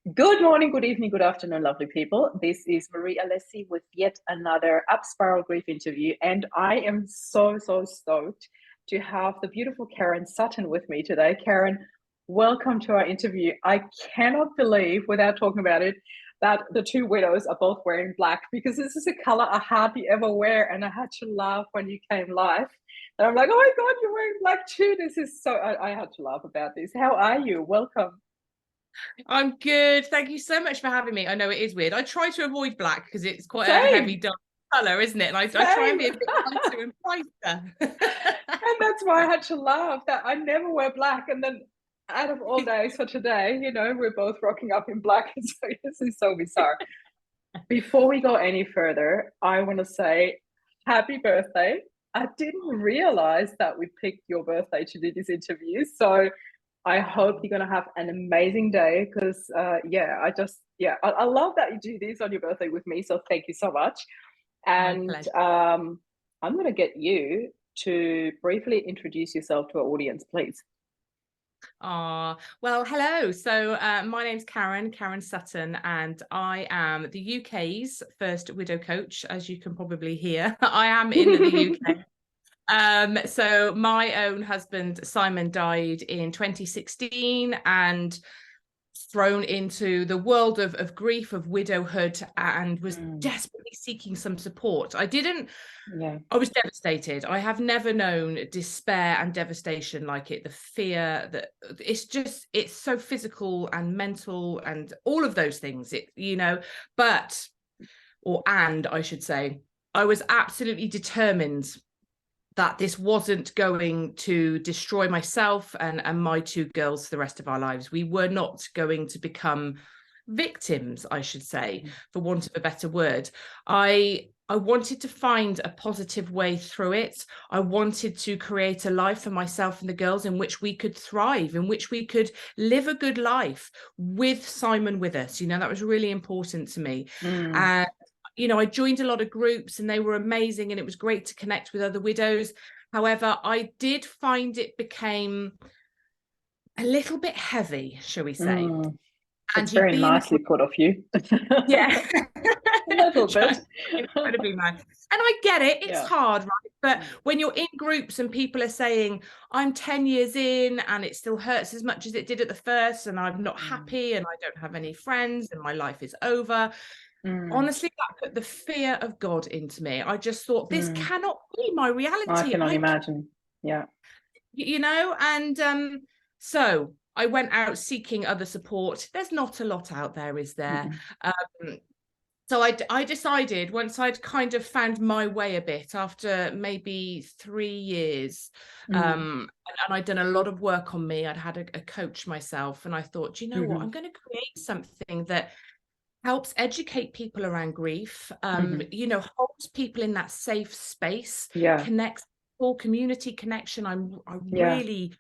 Good morning, good evening, good afternoon, lovely people. This is Marie Alessi with yet another Up Spiral Grief interview, and I am so stoked to have the beautiful Karen Sutton with me today. Karen, welcome to our interview. I cannot believe, without talking about it, that the two widows are both wearing black because this is a color I hardly ever wear, and I had to laugh when you came live. And I'm like, oh my God, you're wearing black too. This is so, I had to laugh about this. How are you? Welcome. I'm good. Thank you so much for having me. I know it is weird. I try to avoid black because it's quite a heavy Same. dark color, isn't it? And I try and Same. be a bit lighter and brighter. And that's why I had to laugh that I never wear black. And then out of all days for today, we're both rocking up in black. So this is so bizarre. Before we go any further, I want to say happy birthday. I didn't realize that we picked your birthday to do this interview. So I hope you're going to have an amazing day because, I love that you do this on your birthday with me. So thank you so much. My And pleasure. I'm going to get you to briefly introduce yourself to our audience, please. Well, hello. So my name's Karen Sutton, and I am the UK's first widow coach, as you can probably hear. I am in the UK. So my own husband, Simon, died in 2016, and thrown into the world of grief, of widowhood, and was Mm, desperately seeking some support. yeah, I was devastated. I have never known despair and devastation like it. The fear that it's so physical and mental and all of those things, but, and I should say, I was absolutely determined that this wasn't going to destroy myself and my two girls for the rest of our lives. We were not going to become victims, I should say, for want of a better word. I wanted to find a positive way through it. I wanted to create a life for myself and the girls in which we could thrive, in which we could live a good life with Simon with us. That was really important to me. mm, And I joined a lot of groups and they were amazing and it was great to connect with other widows. However, I did find it became a little bit heavy, shall we say. mm. And That's you'd very be in a nicely group, put of you. yeah. A little bit. Incredibly nice. And I get it, it's Yeah. hard, right? But Mm, when you're in groups and people are saying, I'm 10 years in and it still hurts as much as it did at the first, and I'm not mm, happy and I don't have any friends and my life is over. mm, Honestly, that put the fear of God into me. I just thought, this mm. cannot be my I reality. can only imagine. Yeah. And so I went out seeking other support. There's not a lot out there, is there? Mm, Um, so I decided, once I'd kind of found my way a bit after maybe 3 years, mm, and I'd done a lot of work on me. I'd had a coach myself, and I thought, you know what, mhm, I'm going to create something that helps educate people around grief, mhm. holds people in that safe space, Yeah. connects full community connection. I Yeah. really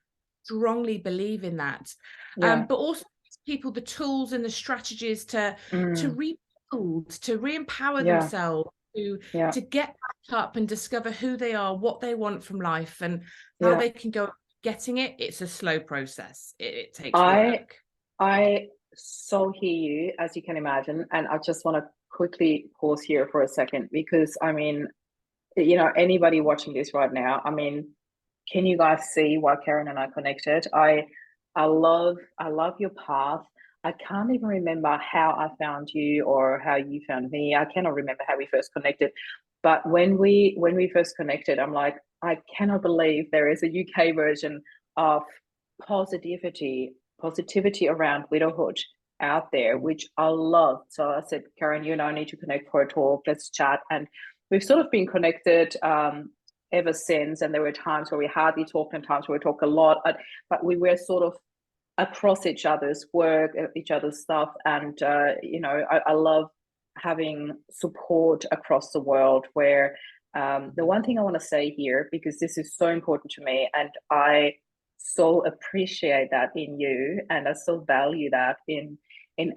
strongly believe in that. Yeah. But also gives people the tools and the strategies to Mm, rebuild, to re-empower yeah. themselves, to Yeah. to get back up and discover who they are, what they want from life, and how Yeah. they can go getting it. It's a slow process. It takes I work. I so hear you, as you can imagine, and I just want to quickly pause here for a second because I mean, anybody watching this right now, I mean, can you guys see why Karen and I connected? I love your path. I can't even remember how I found you or how you found me. I cannot remember how we first connected. But when we first connected, I'm like, I cannot believe there is a UK version of positivity, positivity around widowhood out there, which I love. So I said, Karen, you and I need to connect for a talk. Let's chat. And we've sort of been connected ever since. And there were times where we hardly talked and times where we talk a lot, but we were sort of across each other's work, each other's stuff. And, I love having support across the world where the one thing I want to say here, because this is so important to me, and I so appreciate that in you, and I so value that in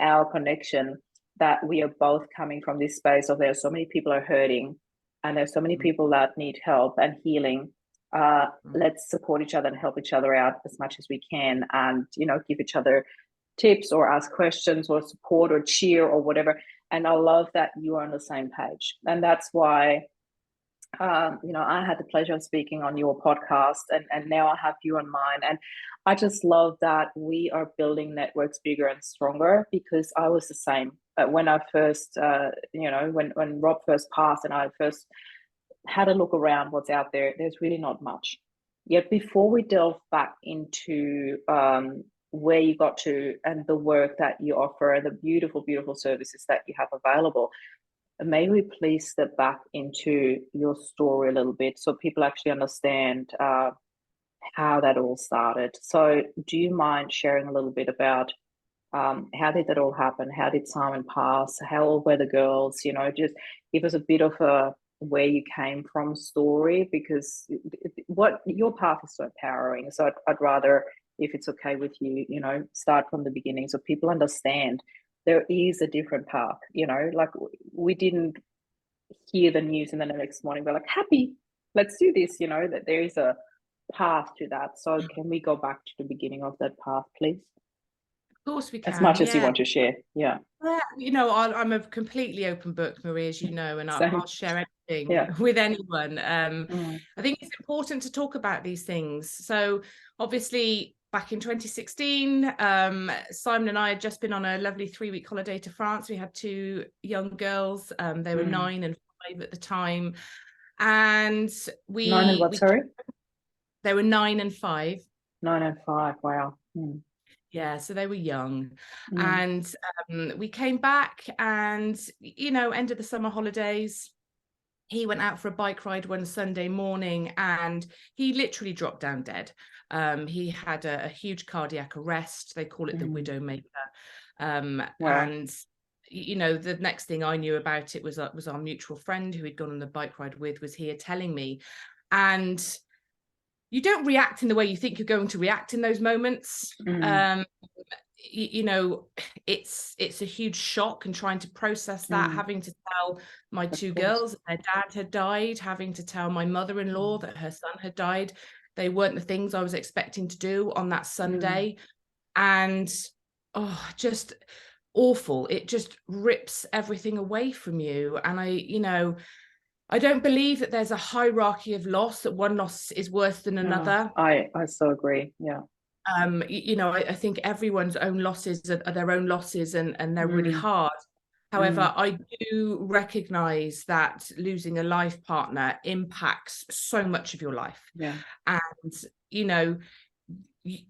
our connection, that we are both coming from this space of there's so many people are hurting and there's so many people that need help and healing. Let's support each other and help each other out as much as we can, and give each other tips or ask questions or support or cheer or whatever. And I love that you are on the same page. And that's why, I had the pleasure of speaking on your podcast, and now I have you on mine. And I just love that we are building networks bigger and stronger, because I was the same. When I first, when Rob first passed and I first had a look around what's out there, there's really not much. Yet before we delve back into where you got to and the work that you offer and the beautiful, beautiful services that you have available, may we please step back into your story a little bit so people actually understand how that all started. So do you mind sharing a little bit about how did that all happen? How did Simon pass? How old were the girls? Just give us a bit of a where you came from story, because what your path is so empowering. So I'd rather, if it's okay with you, start from the beginning so people understand there is a different path. Like, we didn't hear the news and then the next morning we're like, happy, let's do this. That there is a path to that. So can we go back to the beginning of that path, please? Of course we can. As much as you Yeah. want to share. Yeah. I'm a completely open book, Marie, as you know, and I'll share anything with anyone. I think it's important to talk about these things. So obviously, back in 2016, Simon and I had just been on a lovely 3-week holiday to France. We had 2 young girls. They were 9 and 5 at the time. And 9 and what, sorry? They were 9 and 5. 9 and 5, wow. Yeah, so they were young. And we came back and, end of the summer holidays, he went out for a bike ride one Sunday morning and he literally dropped down dead. He had a huge cardiac arrest. They call it the widowmaker. Wow. And, the next thing I knew about it was our mutual friend who he'd gone on the bike ride with was here telling me. And you don't react in the way you think you're going to react in those moments. It's a huge shock, and trying to process that, having to tell my 2 girls that their dad had died, having to tell my mother-in-law that her son had died. They weren't the things I was expecting to do on that Sunday. And just awful. It just rips everything away from you. And I don't believe that there's a hierarchy of loss, that one loss is worse than another. I so agree. Yeah. I think everyone's own losses are their own losses, and they're really hard. However, I do recognize that losing a life partner impacts so much of your life. Yeah. And,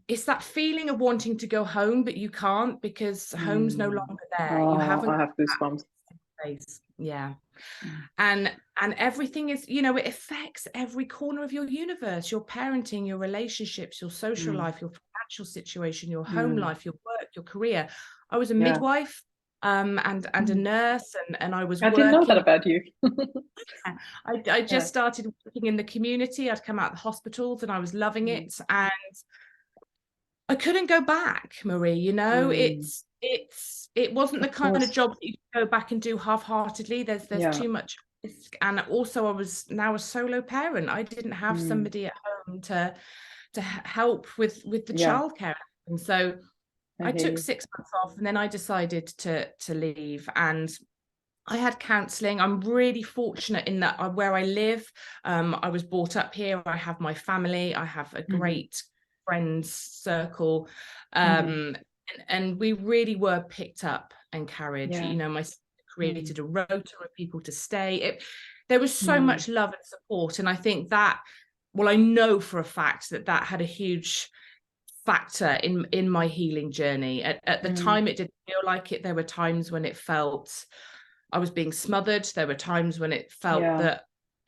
it's that feeling of wanting to go home, but you can't, because home's no longer there. You haven't. I have goosebumps. Yeah. And everything is, it affects every corner of your universe, your parenting, your relationships, your social life, your financial situation, your home life, your work, your career. I was a midwife and a nurse, and I was working. I didn't know that about you. I just started working in the community. I'd come out of the hospitals and I was loving it, and I couldn't go back, Marie. It wasn't the kind of job that you could go back and do half-heartedly. There's too much risk. And also I was now a solo parent. I didn't have somebody at home to help with the childcare. And so I took 6 months off, and then I decided to leave. And I had counselling. I'm really fortunate in that where I live, I was brought up here. I have my family. I have a great friends circle. And we really were picked up, encouraged. My sister created a rota of people to stay. There was so much love and support. And I think that, I know for a fact that had a huge factor in my healing journey. At the time, it didn't feel like it. There were times when it felt I was being smothered. There were times when it felt that,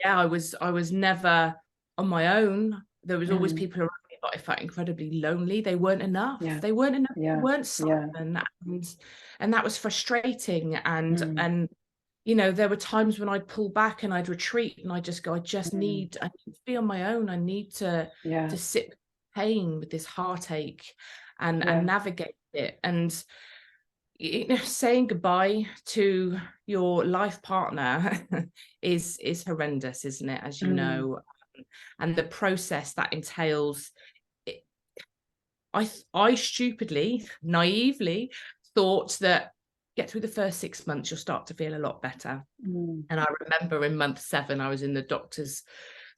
I was never on my own. There was always people around me, but I felt incredibly lonely. They weren't enough. They weren't enough. They weren't Simon. And that was frustrating. And there were times when I'd pull back and I'd retreat, and I'd just go, I need to be on my own. I need to sit with pain, with this heartache, and navigate it. And saying goodbye to your life partner is horrendous, isn't it? As you know. And the process that entails, I stupidly, naively thought that get through the first 6 months, you'll start to feel a lot better. And I remember in month 7, I was in the doctor's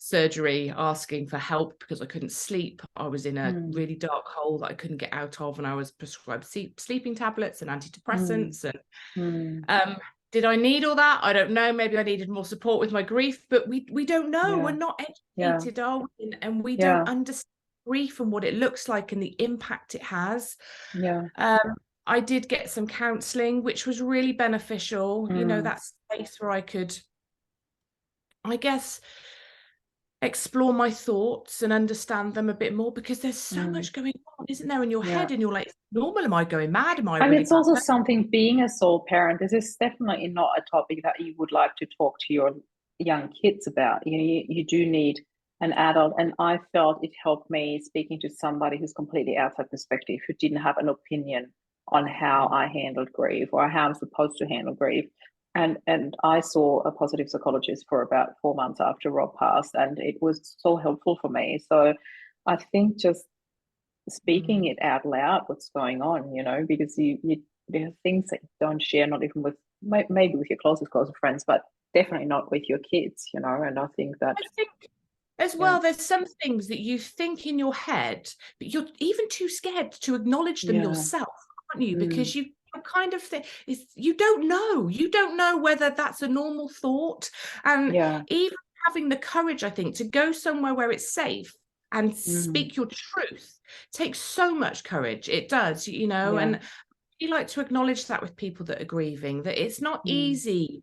surgery asking for help because I couldn't sleep. I was in a really dark hole that I couldn't get out of, and I was prescribed sleeping tablets and antidepressants. And did I need all that? I don't know. Maybe I needed more support with my grief, but we don't know. Yeah. We're not educated, are we? And we Yeah. don't understand grief and what it looks like and the impact it has. Yeah. I did get some counselling, which was really beneficial. You know, that space where I could, I guess, explore my thoughts and understand them a bit more, because there's so much going on, isn't there, in your head, and you're like, normal, am I going mad, am I And really it's also bad? something, being a sole parent, this is definitely not a topic that you would like to talk to your young kids about. You do need an adult, and I felt it helped me speaking to somebody who's completely outside perspective, who didn't have an opinion on how I handled grief or how I'm supposed to handle grief. And I saw a positive psychologist for about 4 months after Rob passed, and it was so helpful for me. So I think just speaking it out loud, what's going on, because you there are things that you don't share, not even with, maybe with your closest friends, but definitely not with your kids, and I think that, I think as well, there's some things that you think in your head, but you're even too scared to acknowledge them yourself, aren't you? Because you kind of think you don't know whether that's a normal thought. And even having the courage, I think, to go somewhere where it's safe and speak your truth takes so much courage. It does, and you like to acknowledge that with people that are grieving, that it's not easy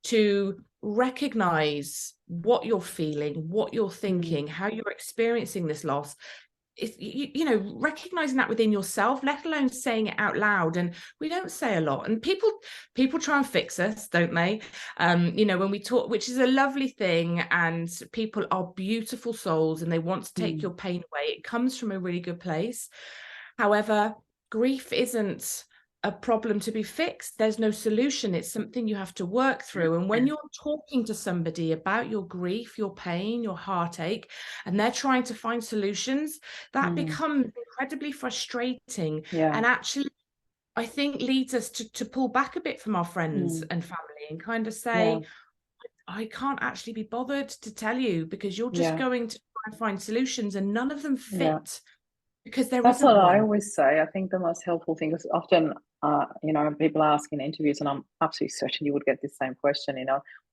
to recognize what you're feeling, what you're thinking, how you're experiencing this loss. It's, recognizing that within yourself, let alone saying it out loud. And we don't say a lot, and people try and fix us, don't they? When we talk, which is a lovely thing, and people are beautiful souls and they want to take your pain away. It comes from a really good place. However, grief isn't a problem to be fixed. There's no solution. It's something you have to work through. And when you're talking to somebody about your grief, your pain, your heartache, and they're trying to find solutions, that becomes incredibly frustrating. And actually, I think leads us to pull back a bit from our friends and family and kind of say, I can't actually be bothered to tell you, because you're just going to try and find solutions, and none of them fit. Because that's what one. I always say. I think the most helpful thing is often, people ask in interviews, and I'm absolutely certain you would get this same question,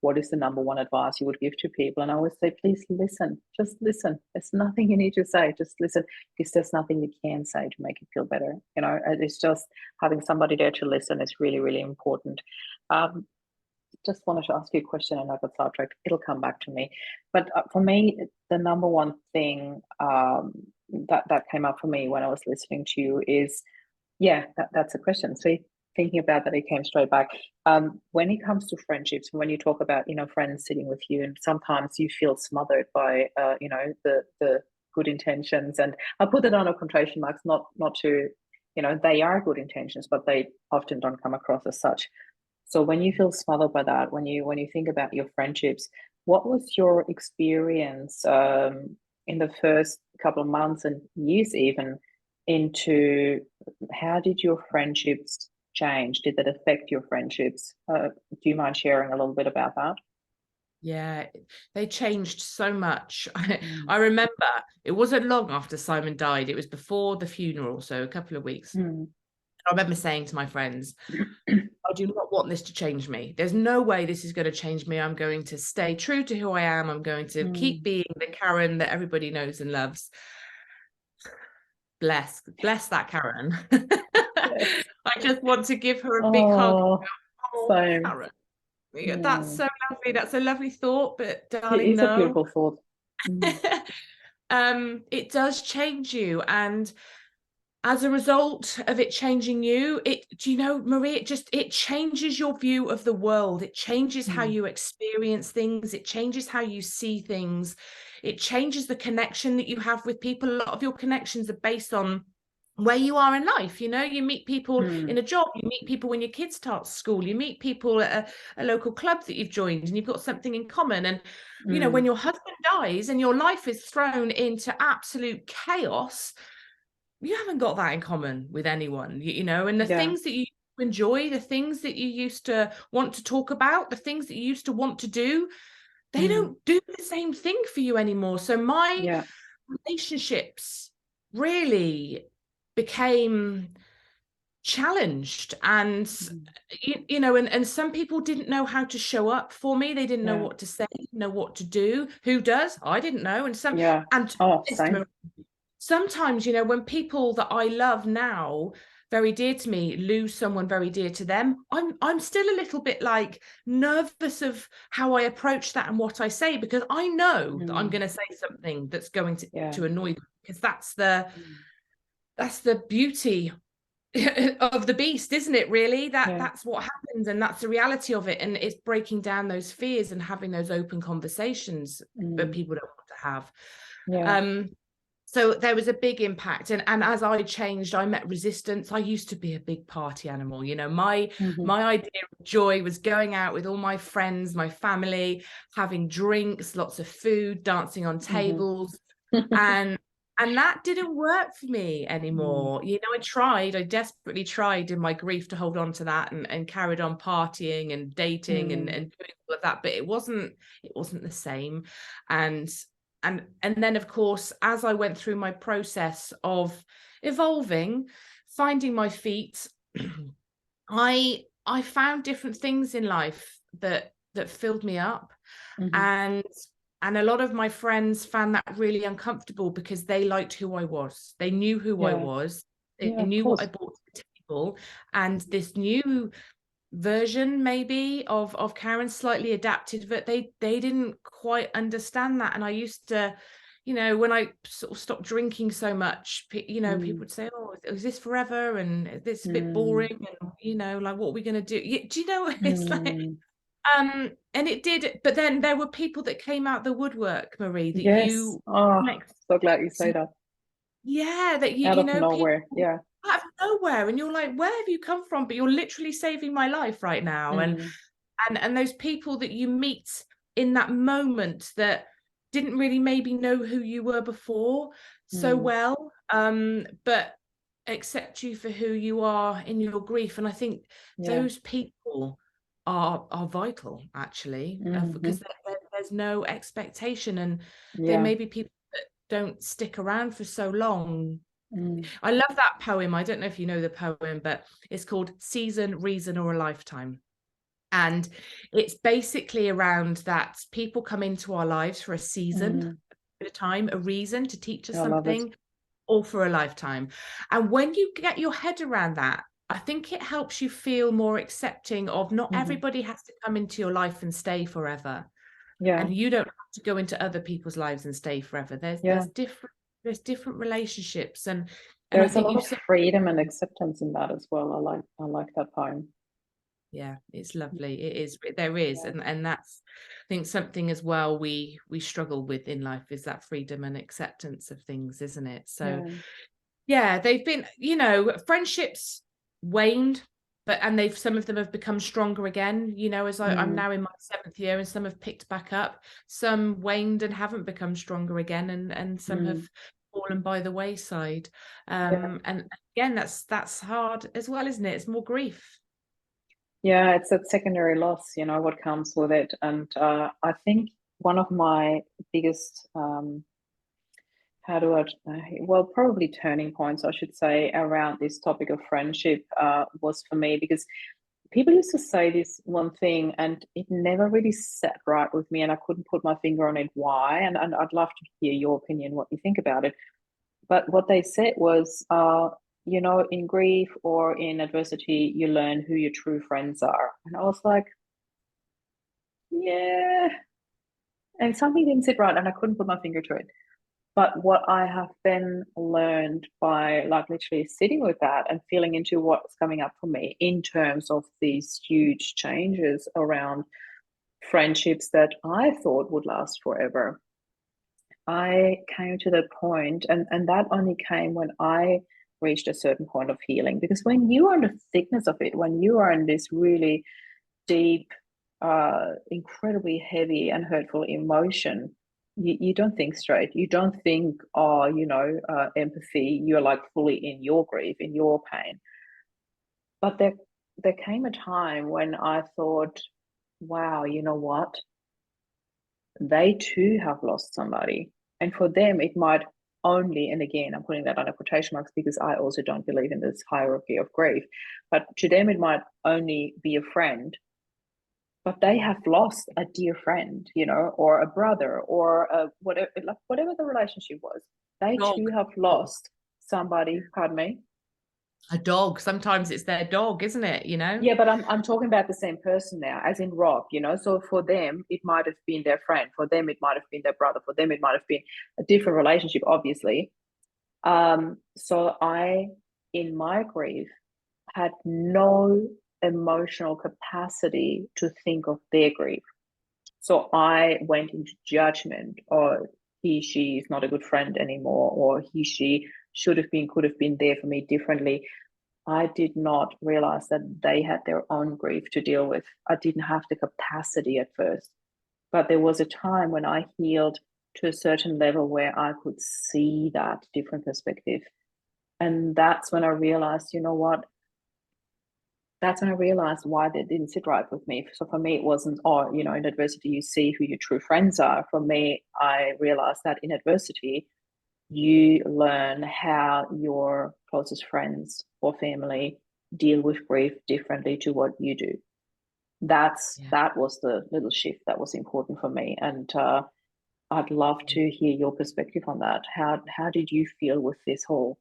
what is the number one advice you would give to people? And I always say, please listen, just listen. There's nothing you need to say, just listen, because there's nothing you can say to make it feel better. It's just having somebody there to listen is really, really important. Just wanted to ask you a question, and I got sidetracked. It'll come back to me. But for me, the number one thing that came up for me when I was listening to you is, that's a question. So thinking about that, it came straight back. When it comes to friendships, when you talk about, friends sitting with you, and sometimes you feel smothered by, the good intentions, and I put it on a quotation marks, not to, they are good intentions, but they often don't come across as such. So when you feel smothered by that, when you think about your friendships, what was your experience in the first couple of months and years, even, into how did your friendships change? Did that affect your friendships? Do you mind sharing a little bit about that? Yeah, they changed so much. I remember it wasn't long after Simon died. It was before the funeral, so a couple of weeks. I remember saying to my friends, I do not want this to change me. There's no way this is going to change me. I'm going to stay true to who I am. I'm going to keep being the Karen that everybody knows and loves. Bless that Karen. I just want to give her a big hug. Same. Karen. That's so lovely. That's a lovely thought, but darling, it is a beautiful thought. It does change you, and as a result of it changing you, Marie, it changes your view of the world. It changes how you experience things. It changes how you see things. It changes the connection that you have with people. A lot of your connections are based on where you are in life. You meet people in a job, you meet people when your kids start school, you meet people at a local club that you've joined, and you've got something in common. And when your husband dies and your life is thrown into absolute chaos, you haven't got that in common with anyone, you know, and the Yeah. things that you enjoy, the things that you used to want to talk about, the things that you used to want to do, they Mm. don't do the same thing for you anymore. So my Yeah. relationships really became challenged, and Mm. you know, and some people didn't know how to show up for me. They didn't know Yeah. what to say, didn't know what to do. Who does? I didn't know. And some, Yeah. and to be Oh, honest, same. sometimes, you know, when people that I love now, very dear to me, lose someone very dear to them, I'm still a little bit like nervous of how I approach that and what I say, because I know that I'm Mm. going to say something that's going Yeah. to annoy them, because Mm. that's the beauty of the beast, isn't it? Really, Yeah. that's what happens, and that's the reality of it, and it's breaking down those fears and having those open conversations that Mm. people don't want to have. Yeah. um so there was a big impact, and as I changed, I met resistance. I used to be a big party animal, you know. Mm-hmm. My idea of joy was going out with all my friends, my family, having drinks, lots of food, dancing on Mm-hmm. tables, and that didn't work for me Mm. anymore. You know, I desperately tried in my grief to hold on to that, and carried on partying and dating, Mm. and doing all of that, but it wasn't the same. And then, of course, as I went through my process of evolving, finding my feet, I found different things in life that filled me up. Mm-hmm. and and a lot of my friends found that really uncomfortable, because they liked who I was. They knew who I Yeah. was. They Yeah, of knew what I course. brought to the table. And this new version, maybe, of Karen, slightly adapted, but they didn't quite understand that. And I used to, you know, when I sort of stopped drinking so much, you know, people Mm. would say, oh, is this forever, and this is a bit Mm. boring, and, you know, like, what are we going to do? Do you know? It's like, Mm. and it did, but then there were people that came out the woodwork, Marie, that Yes. you Oh, didn't so glad you say that. yeah, that Out you of know, people nowhere. Yeah. out of nowhere, and you're like, where have you come from? But you're literally saving my life right now. And Mm. those people that you meet in that moment, that didn't really maybe know who you were before so Mm. well, but accept you for who you are in your grief. And I think Yeah. those people are vital, actually, Mm-hmm. because there's no expectation, and they Yeah. may be people that don't stick around for so long. Mm. I love that poem. I don't know if you know the poem, but it's called Season, Reason, or a Lifetime. And it's basically around that people come into our lives for a season Mm. at a time, a reason to teach us I love it. something, or for a lifetime. And when you get your head around that, I think it helps you feel more accepting of, not Mm-hmm. everybody has to come into your life and stay forever. Yeah. And you don't have to go into other people's lives and stay forever. Yeah. There's different relationships. And I There's a think lot you've of said, freedom and acceptance in that as well. I like that poem. yeah, it's lovely. It is, there is. Yeah. And that's, I think, something as well we struggle with in life, is that freedom and acceptance of things, isn't it? So Yeah. yeah, they've been, you know, friendships waned, but and they've, some of them have become stronger again, you know, as I'm Mm. now in my 7th year, and some have picked back up, some waned and haven't become stronger again, and some have Mm. fallen by the wayside. Yeah. And again, that's hard as well, isn't it? It's more grief. Yeah, it's that secondary loss, what comes with it. And I think one of my biggest, how do I, well, probably turning points, I should say, around this topic of friendship was for me, because people used to say this one thing and it never really sat right with me, and I couldn't put my finger on it why. And I'd love to hear your opinion, what you think about it. But what they said was, in grief or in adversity, you learn who your true friends are. And I was like, yeah. And something didn't sit right, and I couldn't put my finger to it. But what I have then learned by, like, literally sitting with that and feeling into what's coming up for me in terms of these huge changes around friendships that I thought would last forever, I came to the point, and that only came when I reached a certain point of healing. Because when you are in the thickness of it, when you are in this really deep, incredibly heavy and hurtful emotion, you don't think straight. You don't think, oh, empathy. You're like fully in your grief, in your pain. But there came a time when I thought, wow, you know what? They too have lost somebody. And for them, it might only, and again, I'm putting that under quotation marks because I also don't believe in this hierarchy of grief, but to them, it might only be a friend, but they have lost a dear friend, or a brother, or whatever, like whatever the relationship was. They too Dog. have lost somebody. Pardon me. A dog. Sometimes it's their dog, isn't it? Yeah, but I'm talking about the same person now, as in Rob, So for them, it might have been their friend. For them, it might have been their brother. For them, it might have been a different relationship, obviously. So I, in my grief, had no emotional capacity to think of their grief. So I went into judgment, or she is not a good friend anymore, or she should have been, could have been there for me differently. I did not realize that they had their own grief to deal with. I didn't have the capacity at first. But there was a time when I healed to a certain level where I could see that different perspective. And that's when I realized, you know what? That's when I realized why they didn't sit right with me. So for me, it wasn't, oh, in adversity, you see who your true friends are. For me, I realized that in adversity, you learn how your closest friends or family deal with grief differently to what you do. That was the little shift that was important for me. And I'd love to hear your perspective on that. How did you feel with this whole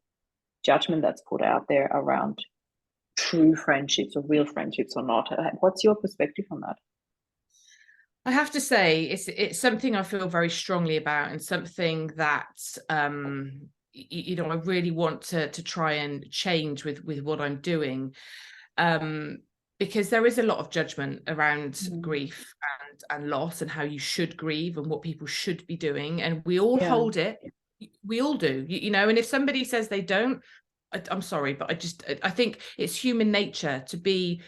judgment that's put out there around true friendships or real friendships or not? What's your perspective on that? I have to say it's something I feel very strongly about, and something that I really want to try and change with what I'm doing, because there is a lot of judgment around grief and loss, and how you should grieve and what people should be doing, and we all hold it. We all do, and if somebody says they don't, I'm sorry, but I think it's human nature to be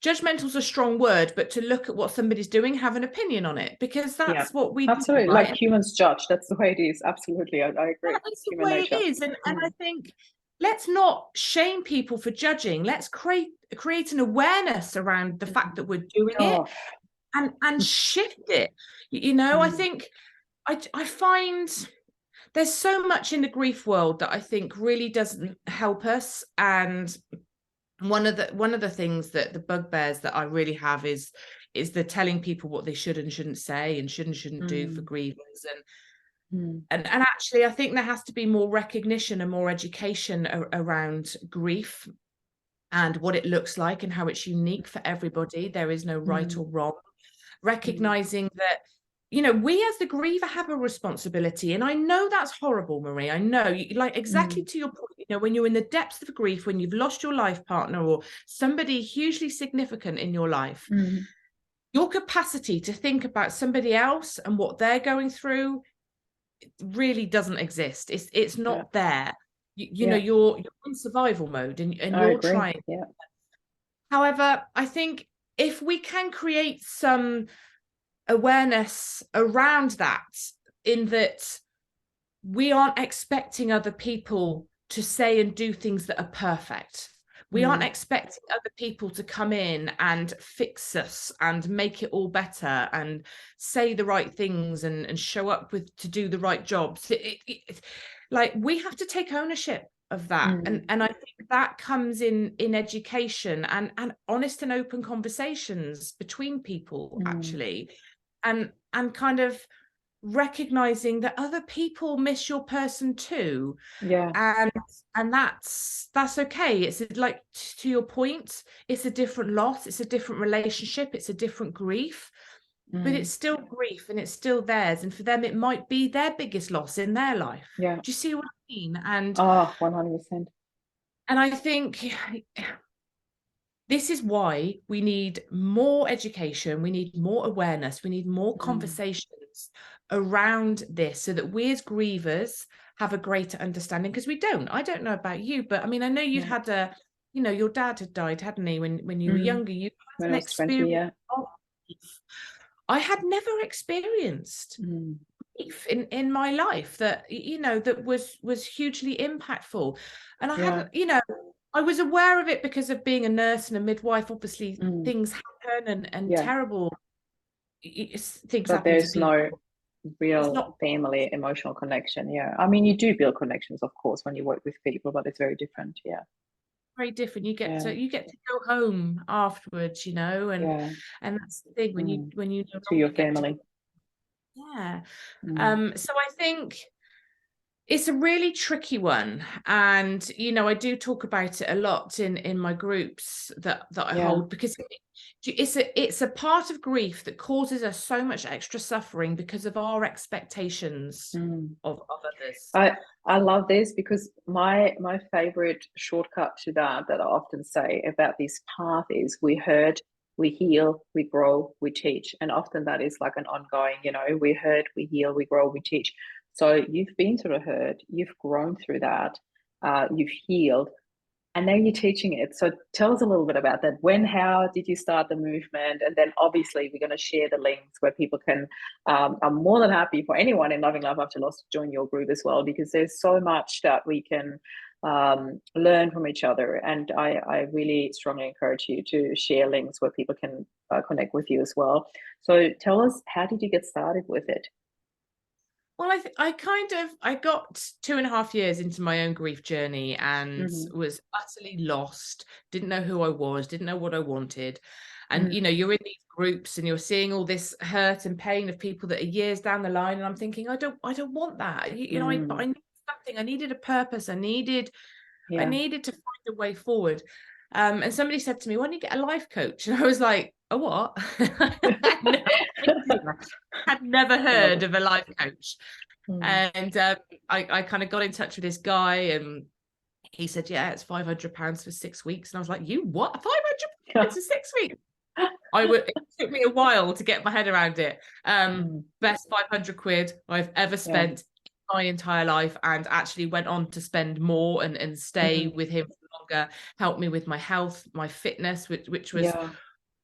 judgmental is a strong word, but to look at what somebody's doing, have an opinion on it, because that's what we absolutely do, right? Like humans judge. That's the way it is. Absolutely. I agree. That's the way nature. It is. And I think let's not shame people for judging. Let's create an awareness around the fact that we're doing it, and shift it. I think I find there's so much in the grief world that I think really doesn't help us. And one of the things that the bugbears that I really have is the telling people what they should and shouldn't say, and shouldn't do for grievers. And actually, I think there has to be more recognition and more education around grief and what it looks like and how it's unique for everybody. There is no right or wrong. Recognizing that, we as the griever have a responsibility. And I know that's horrible, Marie. I know, like, exactly to your point, when you're in the depths of grief, when you've lost your life partner or somebody hugely significant in your life, your capacity to think about somebody else and what they're going through really doesn't exist. It's not there. You're in survival mode, and you're trying. However, I think if we can create some awareness around that, in that we aren't expecting other people to say and do things that are perfect. We aren't expecting other people to come in and fix us and make it all better and say the right things and show up to do the right jobs. Like, we have to take ownership of that. And I think that comes in education and honest and open conversations between people, actually. And kind of recognizing that other people miss your person too, and that's okay. It's like, to your point, it's a different loss, it's a different relationship, it's a different grief, but it's still grief and it's still theirs, and for them it might be their biggest loss in their life. Do you see what I mean? And 100%. and I think this is why we need more education, we need more awareness, we need more conversations around this, so that we as grievers have a greater understanding. Because I don't know about you, but I mean, I know you've had your dad had died, hadn't he, when you were younger? You had an experience of grief. I had never experienced grief in my life that, you know, that was hugely impactful. And I hadn't, you know, I was aware of it because of being a nurse and a midwife. Obviously things happen, and terrible things But happen to there's no people. It's real not family emotional connection. Yeah. I mean, you do build connections, of course, when you work with people, but it's very different. Yeah. very different. You get to go home afterwards, you know, Yeah. and that's the thing, when you no To your longer get to, family. yeah. Mm. So I think it's a really tricky one, and you know, I do talk about it a lot in my groups that I Yeah. hold, because it's a part of grief that causes us so much extra suffering because of our expectations of others. I love this, because my favorite shortcut to that I often say about this path is we hurt, we heal, we grow, we teach. And often that is like an ongoing, you know, we hurt, we heal, we grow, we teach. So you've been through a hurt, you've grown through that, you've healed, and now you're teaching it. So tell us a little bit about that. When, how did you start the movement? And then obviously we're going to share the links where people can, I'm more than happy for anyone in Loving Life After Loss to join your group as well, because there's so much that we can learn from each other. And I really strongly encourage you to share links where people can connect with you as well. So tell us, how did you get started with it? Well, I got 2.5 years into my own grief journey and was utterly lost, didn't know who I was, didn't know what I wanted. And, you know, you're in these groups and you're seeing all this hurt and pain of people that are years down the line. And I'm thinking, I don't want that. You know, but I needed something. I needed a purpose. I needed to find a way forward. And somebody said to me, why don't you get a life coach? And I was like, a what? Had never heard of a life coach. And I kind of got in touch with this guy, and he said, yeah, it's £500 for 6 weeks. And I was like, you what? £500 for 6 weeks? It took me a while to get my head around it. Best £500 I've ever spent my entire life, and actually went on to spend more and stay with him for longer, help me with my health, my fitness, which was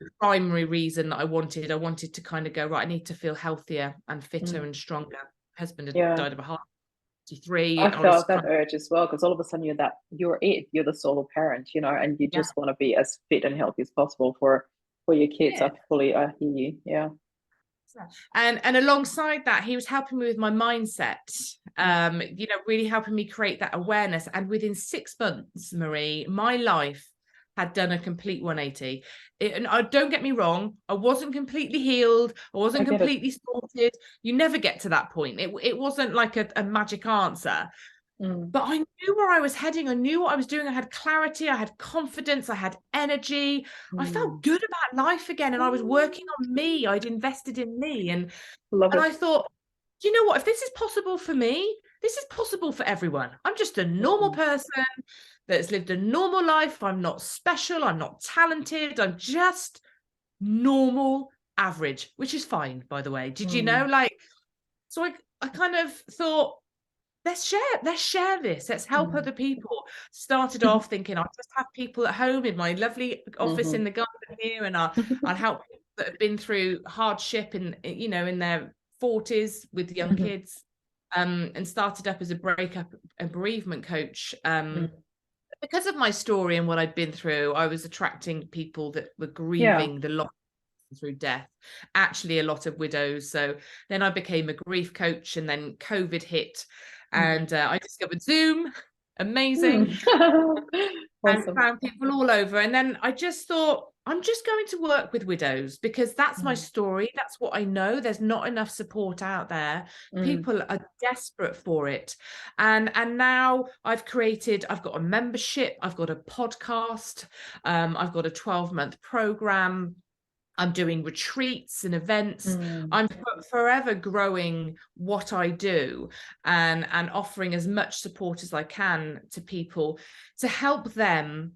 the primary reason that I wanted to kind of go, right, I need to feel healthier and fitter and stronger. My husband had died of a heart attack at 53. I felt that urge as well, because all of a sudden you're the solo parent, you know, and you just want to be as fit and healthy as possible for your kids. I hear you. Yeah. And alongside that, he was helping me with my mindset, you know, really helping me create that awareness. And within 6 months, Marie, my life had done a complete 180. And don't get me wrong, I wasn't completely healed. I wasn't completely sorted. You never get to that point. It wasn't like a magic answer. But I knew where I was heading. I knew what I was doing. I had clarity. I had confidence. I had energy. I felt good about life again. And I was working on me. I'd invested in me. And I thought, you know what? If this is possible for me, this is possible for everyone. I'm just a normal person that's lived a normal life. I'm not special. I'm not talented. I'm just normal, average, which is fine, by the way. Did you know? Like, so I kind of thought, let's share this. Let's help other people. Started off thinking, I'll just have people at home in my lovely office in the garden here, and I'll help people that have been through hardship in, you know, in their 40s with young kids. And started up as a bereavement coach. Because of my story and what I'd been through, I was attracting people that were grieving the loss through death, actually a lot of widows. So then I became a grief coach, and then COVID hit, and I discovered Zoom, amazing, and found people all over. And then I just thought, I'm just going to work with widows, because that's my story. That's what I know. There's not enough support out there. People are desperate for it. And now I've got a membership, I've got a podcast, I've got a 12-month program. I'm doing retreats and events. I'm forever growing what I do, and offering as much support as I can to people to help them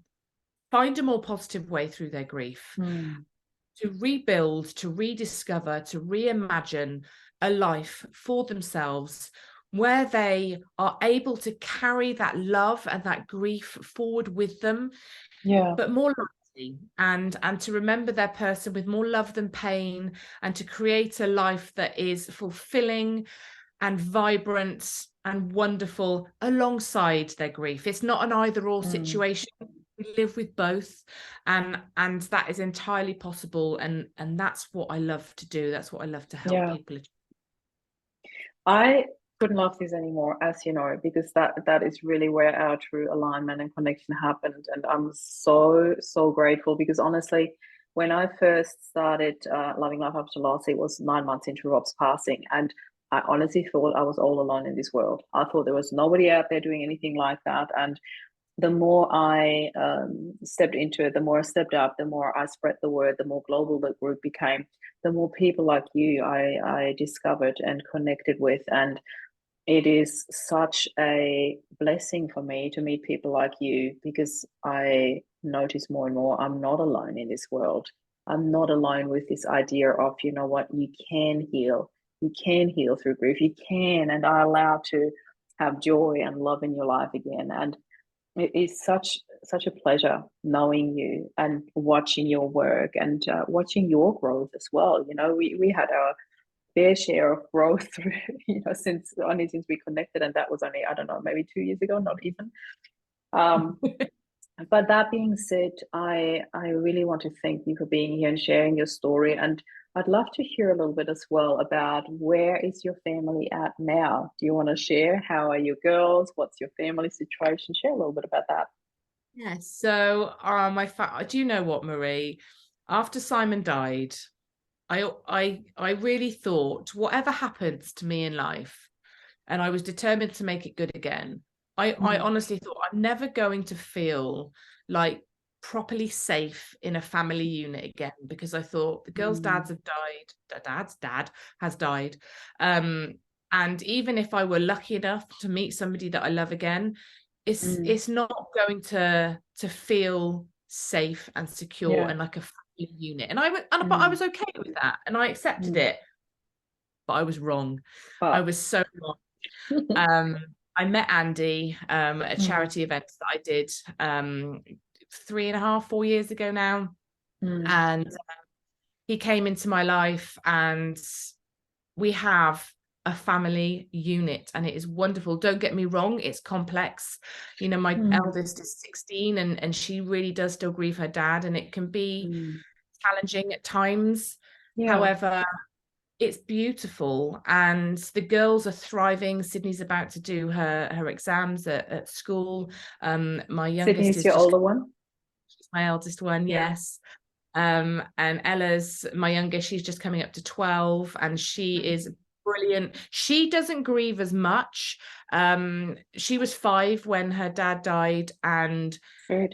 find a more positive way through their grief, to rebuild, to rediscover, to reimagine a life for themselves where they are able to carry that love and that grief forward with them, but more and to remember their person with more love than pain, and to create a life that is fulfilling and vibrant and wonderful alongside their grief. It's not an either or situation. We live with both, and that is entirely possible, and that's what I love to do. That's what I love to help people achieve. I couldn't love this anymore, as you know, because that is really where our true alignment and connection happened. And I'm so grateful, because honestly, when I first started Loving Life After Loss, it was 9 months into Rob's passing, and I honestly thought I was all alone in this world. I thought there was nobody out there doing anything like that. And the more I stepped into it, the more I stepped up, the more I spread the word, the more global the group became, the more people like you I discovered and connected with. And it is such a blessing for me to meet people like you, because I notice more and more I'm not alone in this world. I'm not alone with this idea of, you know what, you can heal. You can heal through grief. You can, and are allowed to have joy and love in your life again. And it is such a pleasure knowing you and watching your work, and watching your growth as well. You know, we had our fair share of growth through, since we connected, and that was only, I don't know, maybe 2 years ago, not even. But that being said, I really want to thank you for being here and sharing your story. And I'd love to hear a little bit as well about, where is your family at now? Do you want to share? How are your girls? What's your family situation? Share a little bit about that. Yes. So, do you know what, Marie? After Simon died, I really thought, whatever happens to me in life, and I was determined to make it good again. I honestly thought, I'm never going to feel like properly safe in a family unit again, because I thought the girls' dads have died, dad's dad has died. And even if I were lucky enough to meet somebody that I love again, it's not going to feel safe and secure and like a family unit. And but I was okay with that, and I accepted it. But I was wrong. I was so wrong. I met Andy at a charity event that I did 3.5, 4 years ago now. And he came into my life, and we have a family unit, and it is wonderful. Don't get me wrong, it's complex. You know, my eldest is 16, and she really does still grieve her dad, and it can be challenging at times. However, it's beautiful, and the girls are thriving. Sydney's about to do her exams at school. My youngest Sydney's your older one? She's my eldest one, yes. And Ella's my youngest. She's just coming up to 12, and she is brilliant. She doesn't grieve as much. She was 5 when her dad died, and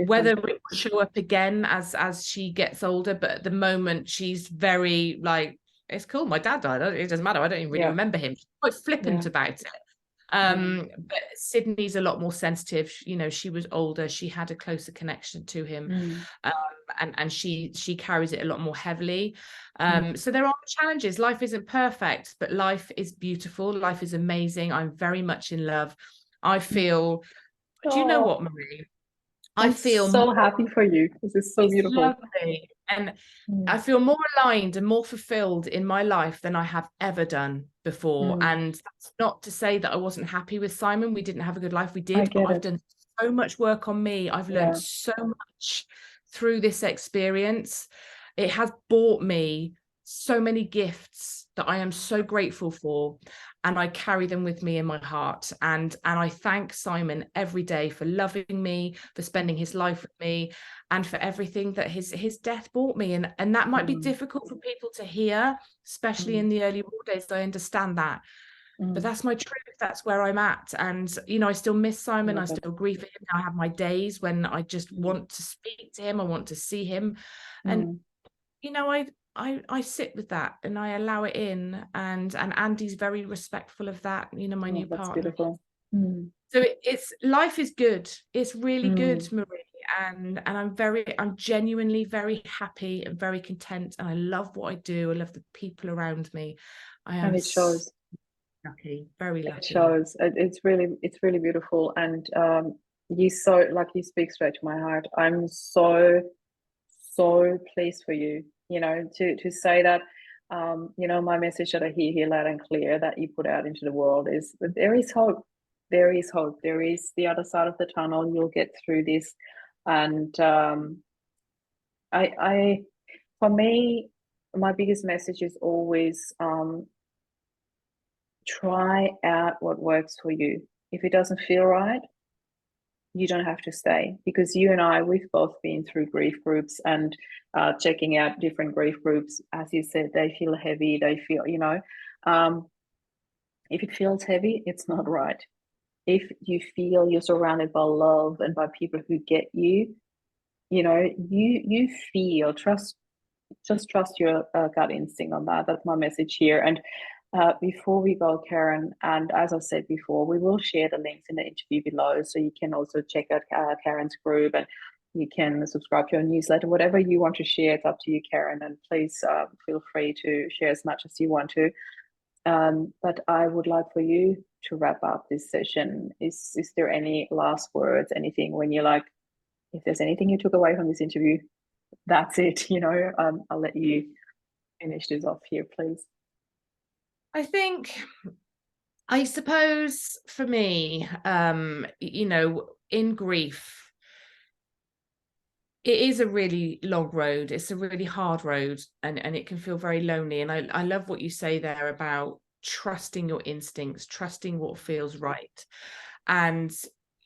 whether it will show up again as she gets older, but at the moment she's very like, it's cool, my dad died, it doesn't matter, I don't even really remember him. She's quite flippant about it. But Sydney's a lot more sensitive. You know, she was older, she had a closer connection to him. And she carries it a lot more heavily. So there are challenges. Life isn't perfect, but life is beautiful. Life is amazing. I'm very much in love. I feel, do you know what, Marie? I feel so happy for you. This is so beautiful. Lovely. And I feel more aligned and more fulfilled in my life than I have ever done before. And that's not to say that I wasn't happy with Simon. We didn't have a good life. We did, but I've done so much work on me. I've learned so much through this experience. It has brought me so many gifts that I am so grateful for, and I carry them with me in my heart. And I thank Simon every day for loving me, for spending his life with me, and for everything that his death brought me. And that might be difficult for people to hear, especially in the early war days. I understand that. But that's my truth. That's where I'm at. And, you know, I still miss Simon. I still grieve for him. I have my days when I just want to speak to him. I want to see him. And, you know, I sit with that and I allow it in. And Andy's very respectful of that, you know, my new partner. Beautiful. So it's life is good. It's really good, Marie. And I'm genuinely very happy and very content. And I love what I do. I love the people around me. I am, and it shows. Lucky, very lucky. It shows. It's really beautiful. And you speak straight to my heart. I'm so so pleased for you, you know, to say that, you know, my message that I hear here loud and clear that you put out into the world is that there is hope. There is hope. There is the other side of the tunnel. You'll get through this. And I, for me, my biggest message is always try out what works for you. If it doesn't feel right, you don't have to stay, because you and I, we've both been through grief groups and checking out different grief groups. As you said, they feel heavy. They feel, you know, um, if it feels heavy, it's not right. If you feel you're surrounded by love and by people who get you, you know, you feel trust. Just trust your gut instinct on that. That's my message here. And before we go, Karen, and as I said before, we will share the links in the interview below, so you can also check out Karen's group, and you can subscribe to her newsletter, whatever you want to share. It's up to you, Karen, and please feel free to share as much as you want to. But I would like for you to wrap up this session. Is there any last words, anything when you're like, if there's anything you took away from this interview, that's it, you know? I'll let you finish this off here, please. I think, I suppose for me, you know, in grief, it is a really long road. It's a really hard road, and it can feel very lonely. And I love what you say there about trusting your instincts, trusting what feels right. And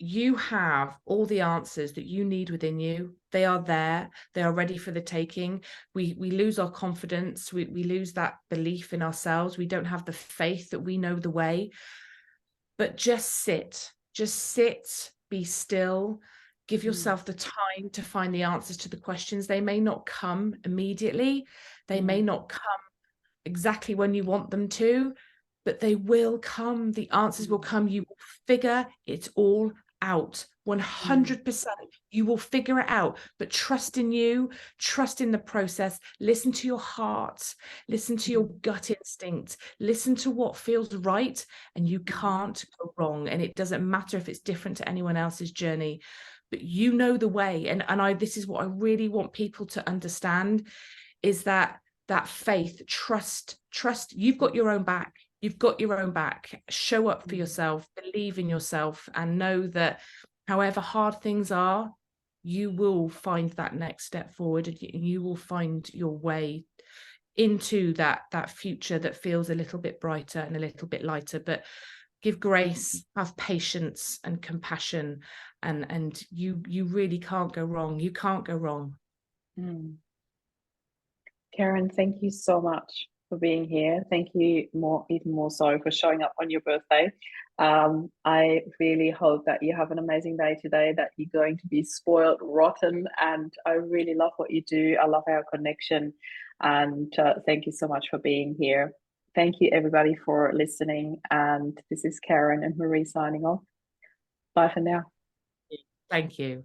you have all the answers that you need within you. They are there. They are ready for the taking. We lose our confidence. We lose that belief in ourselves. We don't have the faith that we know the way. But just sit, be still. Give yourself the time to find the answers to the questions. They may not come immediately. They may not come exactly when you want them to, but they will come. The answers will come. You will figure it all out. 100%. You will figure it out, but trust in you, trust in the process. Listen to your heart, listen to your gut instinct, listen to what feels right, and you can't go wrong. And it doesn't matter if it's different to anyone else's journey, but you know the way. And this is what I really want people to understand, is that faith, trust. You've got your own back. You've got your own back. Show up for yourself, believe in yourself, and know that however hard things are, you will find that next step forward, and you will find your way into that future that feels a little bit brighter and a little bit lighter. But give grace, have patience and compassion, and you really can't go wrong. You can't go wrong. Karen, thank you so much for being here. Thank you even more so for showing up on your birthday. I really hope that you have an amazing day today, that you're going to be spoiled rotten, and I really love what you do. I love our connection, and thank you so much for being here. Thank you everybody for listening, and this is Karen and Marie signing off. Bye for now. Thank you.